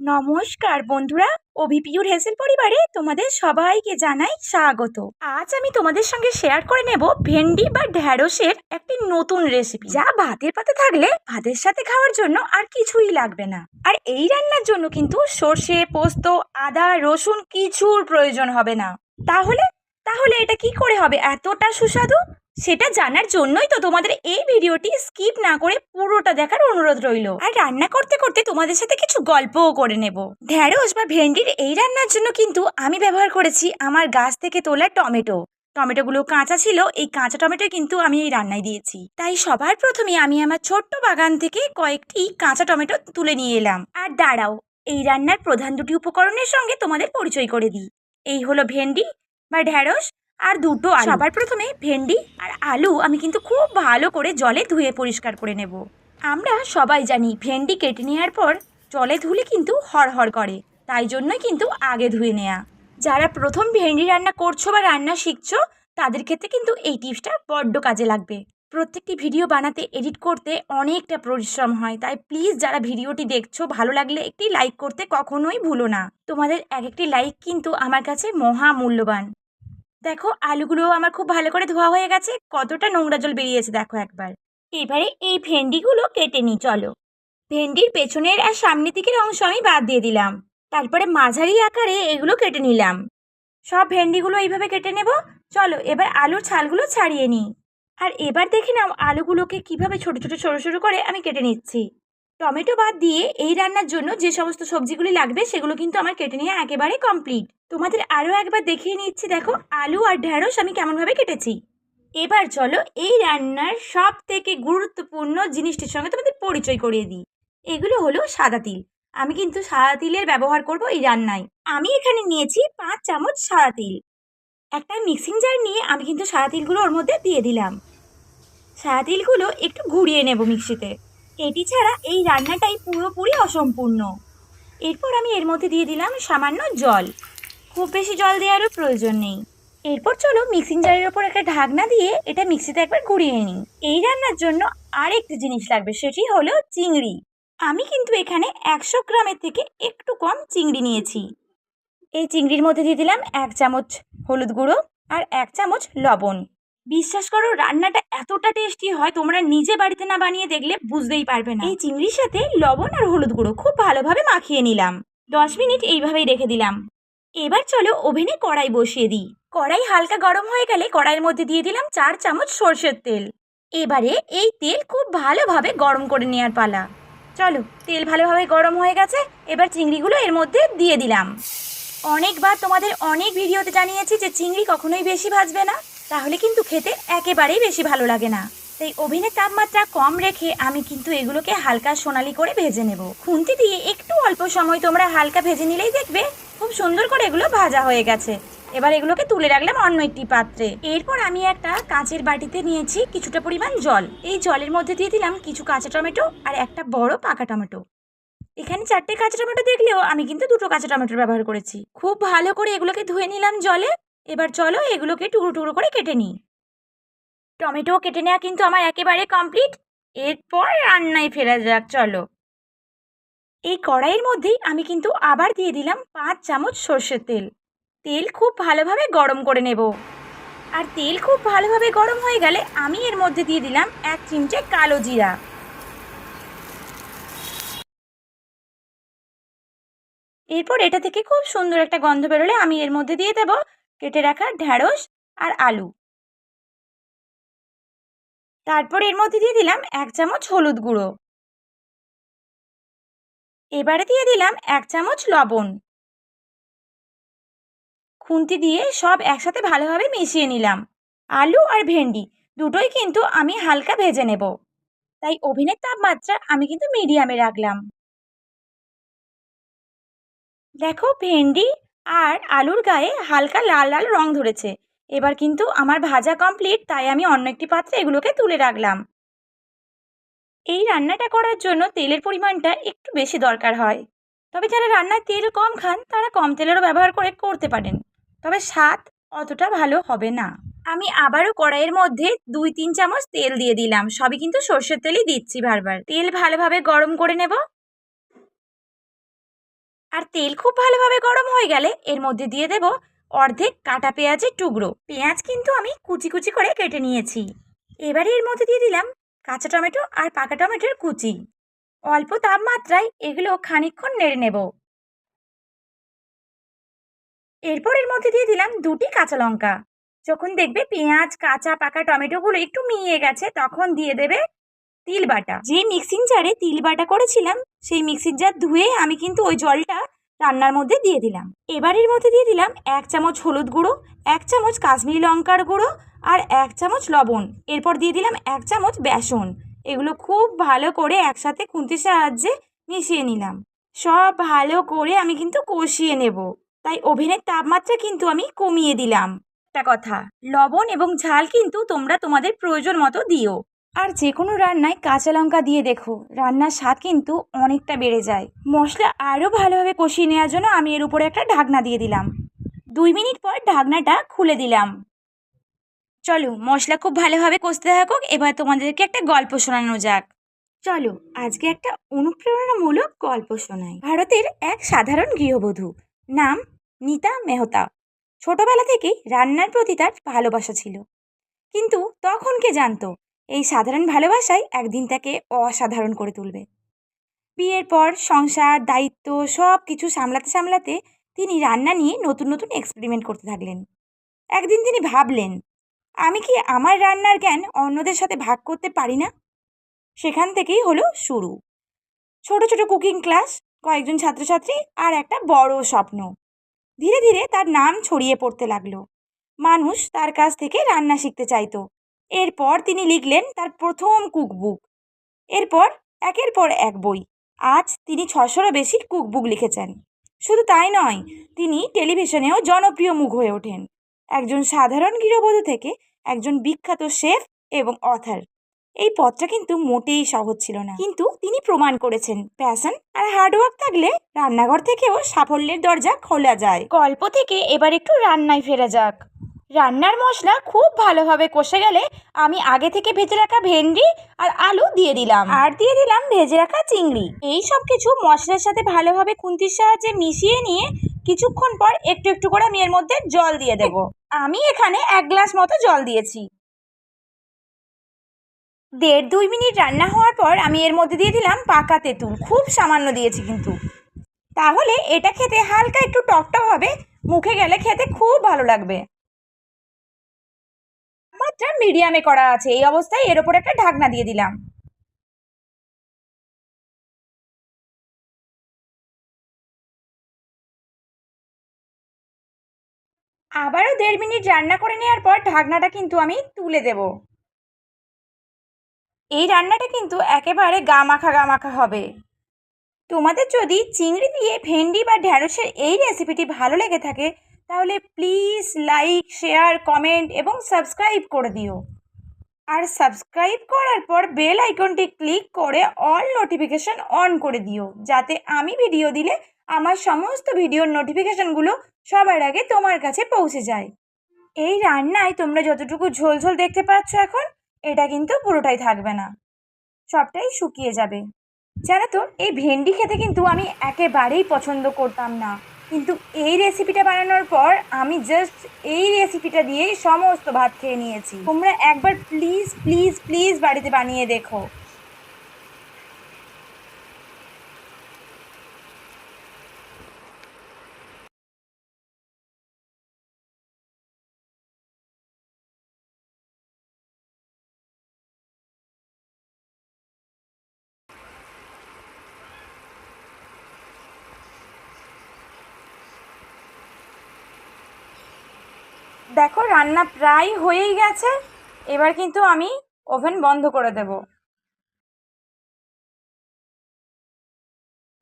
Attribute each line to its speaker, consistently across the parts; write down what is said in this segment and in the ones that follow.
Speaker 1: নমস্কার বন্ধুরা, অভিপিউর হেসেল পরিবারে তোমাদের সবাইকে জানাই স্বাগত। আজ আমি তোমাদের সঙ্গে শেয়ার করে নেব ভেন্ডি বা ঢ্যাঁড়সের একটি নতুন রেসিপি, যা ভাতের পাতে থাকলে ভাতের সাথে খাওয়ার জন্য আর কিছুই লাগবে না। আর এই রান্নার জন্য কিন্তু সর্ষে, পোস্ত, আদা, রসুন কিছুর প্রয়োজন হবে না। তাহলে তাহলে এটা কি করে হবে এতটা সুস্বাদু? সেটা জানার জন্যই তো তোমাদের এই ভিডিওটি স্কিপ না করে পুরোটা দেখার অনুরোধ রইল। আর রান্না করতে করতে তোমাদের সাথে কিছু গল্পও করে নেব। ঢ্যাঁড়স বা ভেন্ডির এই রান্নার জন্য কিন্তু আমি ব্যবহার করেছি আমার গাছ থেকে তোলা টমেটো। টমেটোগুলো কাঁচা ছিল, এই কাঁচা টমেটো কিন্তু আমি এই রান্নায় দিয়েছি। তাই সবার প্রথমে আমি আমার ছোট্ট বাগান থেকে কয়েকটি কাঁচা টমেটো তুলে নিয়ে এলাম। আর দাঁড়াও, এই রান্নার প্রধান দুটি উপকরণের সঙ্গে তোমাদের পরিচয় করে দিই। এই হলো ভেন্ডি বা ঢ্যাঁড়স আর দুটো আলু। সবার প্রথমে ভেন্ডি আর আলু আমি কিন্তু খুব ভালো করে জলে ধুয়ে পরিষ্কার করে নেব। আমরা সবাই জানি ভেন্ডি কেটে নেওয়ার পর জলে ধুলে কিন্তু হড়হড় করে, তাই জন্যই কিন্তু আগে ধুয়ে নেওয়া। যারা প্রথম ভেন্ডি রান্না করছো বা রান্না শিখছো, তাদের ক্ষেত্রে কিন্তু এই টিপসটা বড্ড কাজে লাগবে। প্রত্যেকটি ভিডিও বানাতে, এডিট করতে অনেকটা পরিশ্রম হয়, তাই প্লিজ যারা ভিডিওটি দেখছো ভালো লাগলে একটি লাইক করতে কখনোই ভুলো না। তোমাদের এক একটি লাইক কিন্তু আমার কাছে মহা মূল্যবান। দেখো, আলুগুলো আমার খুব ভালো করে ধোয়া হয়ে গেছে, কতটা নোংরা জল বেরিয়েছে দেখো একবার। এবারে এই ভেন্ডিগুলো কেটে নিই চলো। ভেন্ডির পেছনের আর সামনের দিকের অংশ আমি বাদ দিয়ে দিলাম। তারপরে মাঝারি আকারে এগুলো কেটে নিলাম। সব ভেন্ডিগুলো এইভাবে কেটে নেব। চলো এবার আলুর ছালগুলো ছাড়িয়ে নিই। আর এবার দেখে নাও আলুগুলোকে কিভাবে ছোট ছোট সরু সরু করে আমি কেটে নিচ্ছি। টমেটো বাদ দিয়ে এই রান্নার জন্য যে সমস্ত সবজিগুলি লাগবে সেগুলো কিন্তু আমার কেটে নেওয়া একেবারে কমপ্লিট। তোমাদের আরও একবার দেখিয়ে নিচ্ছি, দেখো আলু আর ঢ্যাঁড়স আমি কেমনভাবে কেটেছি। এবার চলো এই রান্নার সব থেকে গুরুত্বপূর্ণ জিনিসটির সঙ্গে তোমাদের পরিচয় করিয়ে দিই। এগুলো হলো সাদা তিল। আমি কিন্তু সাদা তিলের ব্যবহার করব এই রান্নায়। আমি এখানে নিয়েছি 5 চামচ সাদা তিল। একটা মিক্সিং জার নিয়ে আমি কিন্তু সাদা তিলগুলো ওর মধ্যে দিয়ে দিলাম। সাদা তিলগুলো একটু ঘুরিয়ে নেব মিক্সিতে। এটি ছাড়া এই রান্নাটাই পুরোপুরি অসম্পূর্ণ। এরপর আমি এর মধ্যে দিয়ে দিলাম সামান্য জল। খুব বেশি জল দেওয়ারও প্রয়োজন নেই। এরপর চলো মিক্সিং জারের ওপর একটা ঢাকনা দিয়ে এটা মিক্সিতে একবার ঘুরিয়ে নিই। এই রান্নার জন্য আরেকটি জিনিস লাগবে, সেটি হলো চিংড়ি। আমি কিন্তু এখানে 100 গ্রামের থেকে একটু কম চিংড়ি নিয়েছি। এই চিংড়ির মধ্যে দিয়ে দিলাম 1 চামচ হলুদ গুঁড়ো আর 1 চামচ লবণ। বিশ্বাস করো রান্নাটা এতটা টেস্টি হয়, তোমরা নিজে বাড়িতে না বানিয়ে দেখলে বুঝতেই পারবে না। এই চিংড়ির সাথে লবণ আর হলুদ গুঁড়ো খুব ভালোভাবে মাখিয়ে নিলাম। 10 মিনিট এইভাবেই রেখে দিলাম। এবার চলো ওভেনে কড়াই বসিয়ে দিই। কড়াই হালকা গরম হয়ে গেলে কড়াইয়ের মধ্যে দিয়ে দিলাম 4 চামচ সর্ষের তেল। এবারে এই তেল খুব ভালোভাবে গরম করে নেওয়ার পালা। চলো, তেল ভালোভাবে গরম হয়ে গেছে, এবার চিংড়িগুলো এর মধ্যে দিয়ে দিলাম। অনেকবার তোমাদের অনেক ভিডিওতে জানিয়েছি যে চিংড়ি কখনোই বেশি ভাজবে না, তাহলে কিন্তু খেতে একেবারেই বেশি ভালো লাগে না। তাই ওভেনের তাপমাত্রা কম রেখে আমি কিন্তু এগুলোকে হালকা সোনালি করে ভেজে নেব। খুন্তি দিয়ে একটু অল্প সময় তোমরা হালকা ভেজে নিলেই দেখবে খুব সুন্দর করে এগুলো ভাজা হয়ে গেছে। এবার এগুলোকে তুলে রাখলাম অন্য একটি পাত্রে। এরপর আমি একটা কাঁচের বাটিতে নিয়েছি কিছুটা পরিমাণ জল। এই জলের মধ্যে দিয়ে দিলাম কিছু কাঁচা টমেটো আর একটা বড় পাকা টমেটো। এখানে 4টে কাঁচা টমেটো দেখলেও আমি কিন্তু 2টো কাঁচা টমেটোর ব্যবহার করেছি। খুব ভালো করে এগুলোকে ধুয়ে নিলাম জলে। এবার চলো এগুলোকে টুকরো টুকরো করে কেটে নিই। টমেটো কেটে নেওয়া কিন্তু আমার একেবারে কমপ্লিট। এরপর রান্নায় ফেরা যাক চলো। এই কড়াইয়ের মধ্যেই আমি কিন্তু আবার দিয়ে দিলাম 5 চামচ সর্ষের তেল। তেল খুব ভালোভাবে গরম করে নেব। আর তেল খুব ভালোভাবে গরম হয়ে গেলে আমি এর মধ্যে দিয়ে দিলাম 1 চিমটে কালো জিরা। এরপর এটা থেকে খুব সুন্দর একটা গন্ধ বেরোলে আমি এর মধ্যে দিয়ে দেব কেটে রাখা ঢ্যাঁড়স আর আলু। তারপর এর মধ্যে দিয়ে দিলাম 1 চামচ হলুদ গুঁড়ো। এবারে দিয়ে দিলাম 1 চামচ লবণ। খুন্তি দিয়ে সব একসাথে ভালোভাবে মিশিয়ে নিলাম। আলু আর ভেন্ডি দুটোই কিন্তু আমি হালকা ভেজে নেব, তাই ওভেনের তাপমাত্রা আমি কিন্তু মিডিয়ামে রাখলাম। দেখো ভেন্ডি আর আলুর গায়ে হালকা লাল লাল রং ধরেছে। এবার কিন্তু আমার ভাজা কমপ্লিট, তাই আমি অন্য একটি পাত্রে এগুলোকে তুলে রাখলাম। এই রান্নাটা করার জন্য তেলের পরিমাণটা একটু বেশি দরকার হয়, তবে যারা রান্নায় তেল কম খান তারা কম তেলেরও ব্যবহার করে করতে পারেন, তবে স্বাদ অতটা ভালো হবে না। আমি আবারও কড়াইয়ের মধ্যে 2-3 চামচ তেল দিয়ে দিলাম। সবই কিন্তু সর্ষের তেলই দিচ্ছি বারবার। তেল ভালোভাবে গরম করে নেব। আর তেল খুব ভালোভাবে গরম হয়ে গেলে এর মধ্যে দিয়ে দেব অর্ধেক কাটা পেঁয়াজের টুকরো। পেঁয়াজ কিন্তু আমি কুচি কুচি করে কেটে নিয়েছি। এবারে এর মধ্যে দিয়ে দিলাম কাঁচা টমেটো আর পাকা টমেটোর কুচি। অল্প তাপমাত্রায় এগুলো খানিকক্ষণ নেড়ে নেব। এরপর এর মধ্যে দিয়ে দিলাম 2টি কাঁচা লঙ্কা। যখন দেখবে পেঁয়াজ কাঁচা পাকা টমেটোগুলো একটু মিলিয়ে গেছে তখন দিয়ে দেবে তিল বাটা। যে মিক্সিং জারে তিল বাটা করেছিলাম সেই মিক্সিং জার ধুয়ে আমি কিন্তু ওই জলটা রান্নার মধ্যে দিয়ে দিলাম। এবার এর মধ্যে দিয়ে দিলাম 1 চামচ হলুদ গুঁড়ো, 1 চামচ কাশ্মীরি লঙ্কার গুঁড়ো আর 1 চামচ লবণ। এরপর দিয়ে দিলাম 1 চামচ বেসন। এগুলো খুব ভালো করে একসাথে খুন্তির সাহায্যে মিশিয়ে নিলাম। সব ভালো করে আমি কিন্তু কষিয়ে নেব, তাই ওভেনের তাপমাত্রা কিন্তু আমি কমিয়ে দিলাম। একটা কথা, লবণ এবং ঝাল কিন্তু তোমরা তোমাদের প্রয়োজন মতো দিও। আর যে কোনো রান্নায় কাঁচা লঙ্কা দিয়ে দেখো, রান্নার স্বাদ কিন্তু অনেকটা বেড়ে যায়। মশলা আরও ভালোভাবে কষিয়ে নেওয়ার জন্য আমি এর উপরে একটা ঢাকনা দিয়ে দিলাম। 2 মিনিট পর ঢাকনাটা খুলে দিলাম। চলো মশলা খুব ভালোভাবে কষতে থাকুক, এবার তোমাদেরকে একটা গল্প শোনানো যাক। চলো আজকে একটা অনুপ্রেরণামূলক গল্প শোনাই। ভারতের এক সাধারণ গৃহবধূ, নাম নীতা মেহতা। ছোটবেলা থেকেই রান্নার প্রতি তার ভালোবাসা ছিল, কিন্তু তখন কে জানতো এই সাধারণ ভালোবাসাই একদিন তাকে অসাধারণ করে তুলবে। বিয়ের পর সংসার দায়িত্ব সব কিছু সামলাতে সামলাতে তিনি রান্না নিয়ে নতুন নতুন এক্সপেরিমেন্ট করতে থাকলেন। একদিন তিনি ভাবলেন, আমি কি আমার রান্নার জ্ঞান অন্যদের সাথে ভাগ করতে পারি না? সেখান থেকেই হলো শুরু। ছোট ছোট কুকিং ক্লাস, কয়েকজন ছাত্রছাত্রী আর একটা বড় স্বপ্ন। ধীরে ধীরে তার নাম ছড়িয়ে পড়তে লাগলো। মানুষ তার কাছ থেকে রান্না শিখতে চাইতো। এরপর তিনি লিখলেন তার প্রথম কুকবুক। এরপর একের পর এক বই। আজ তিনি 600-এরও বেশি কুকবুক লিখেছেন। শুধু তাই নয়, তিনি টেলিভিশনেও জনপ্রিয় মুখ হয়ে ওঠেন। একজন সাধারণ গৃহবধূ থেকে একজন বিখ্যাত শেফ এবং অথার। এই পথটা কিন্তু মোটেই সহজ ছিল না, কিন্তু তিনি প্রমাণ করেছেন প্যাশন আর হার্ডওয়ার্ক থাকলে রান্নাঘর থেকেও সাফল্যের দরজা খোলা যায়। গল্প থেকে এবার একটু রান্নায় ফেরা যাক। রান্নার মশলা খুব ভালোভাবে কষে গেলে আমি আগে থেকে ভেজে রাখা ভেন্ডি আর আলু দিয়ে দিলাম, আর দিয়ে দিলাম ভেজে রাখা চিংড়ি। এই সব কিছু মশলার সাথে ভালোভাবে খুন্তির সাহায্যে মিশিয়ে নিয়ে কিছুক্ষণ পর একটু একটু করে আমি এর মধ্যে জল দিয়ে দেব। আমি এখানে 1 গ্লাস মতো জল দিয়েছি। 1.5-2 মিনিট রান্না হওয়ার পর আমি এর মধ্যে দিয়ে দিলাম পাকা তেঁতুল। খুব সামান্য দিয়েছি কিন্তু, তাহলে এটা খেতে হালকা একটু টকটক হবে, মুখে গেলে খেতে খুব ভালো লাগবে। মাত্রা মিডিয়ামে করা আছে। এই অবস্থায় এর উপর একটা ঢাকনা দিয়ে দিলাম। আবারও 1.5 মিনিট রান্না করে নেওয়ার পর ঢাকনাটা কিন্তু আমি তুলে দেব। এই রান্নাটা কিন্তু একেবারে গা মাখা হবে। তোমাদের যদি চিংড়ি দিয়ে ভেন্ডি বা ঢ্যাঁড়সের এই রেসিপিটি ভালো লেগে থাকে তাহলে প্লিজ লাইক, শেয়ার, কমেন্ট এবং সাবস্ক্রাইব করে দিও। আর সাবস্ক্রাইব করার পর বেল আইকনটি ক্লিক করে অল নোটিফিকেশন অন করে দিও, যাতে আমি ভিডিও দিলে আমার সমস্ত ভিডিওর নোটিফিকেশনগুলো সবার আগে তোমার কাছে পৌঁছে যায়। এই রান্নায় তোমরা যতটুকু ঝোল ঝোল দেখতে পাচ্ছ এখন, এটা কিন্তু পুরোটাই থাকবে না, সবটাই শুকিয়ে যাবে। জানো তো, এই ভেন্ডি খেতে কিন্তু আমি একেবারেই পছন্দ করতাম না, কিন্তু এই রেসিপিটা বানানোর পর আমি জাস্ট এই রেসিপিটা দিয়েই সমস্ত ভাত খেয়ে নিয়েছি। তোমরা একবার প্লিজ প্লিজ প্লিজ বাড়িতে বানিয়ে দেখো। দেখো রান্না প্রায় হয়েই গেছে। এবার কিন্তু আমি ওভেন বন্ধ করে দেব।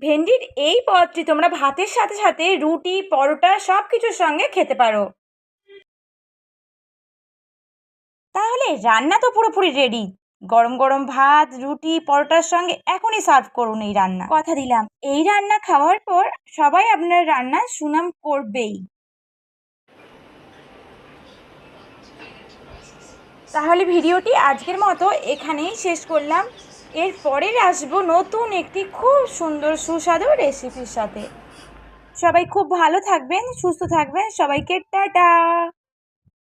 Speaker 1: ভেন্ডির এই পদটি তোমরা ভাতের সাথে সাথে রুটি, পরোটা সব কিছুর সঙ্গে খেতে পারো। তাহলে রান্না তো পুরোপুরি রেডি। গরম গরম ভাত, রুটি, পরোটার সঙ্গে এখনই সার্ভ করুন এই রান্না। কথা দিলাম এই রান্না খাওয়ার পর সবাই আপনার রান্নার সুনাম করবেই। তাহলে ভিডিওটি আজকের মতো এখানেই শেষ করলাম। এরপরে আসবো নতুন একটি খুব সুন্দর সুস্বাদু রেসিপির সাথে। সবাই খুব ভালো থাকবেন, সুস্থ থাকবেন, সবাইকে টাটা।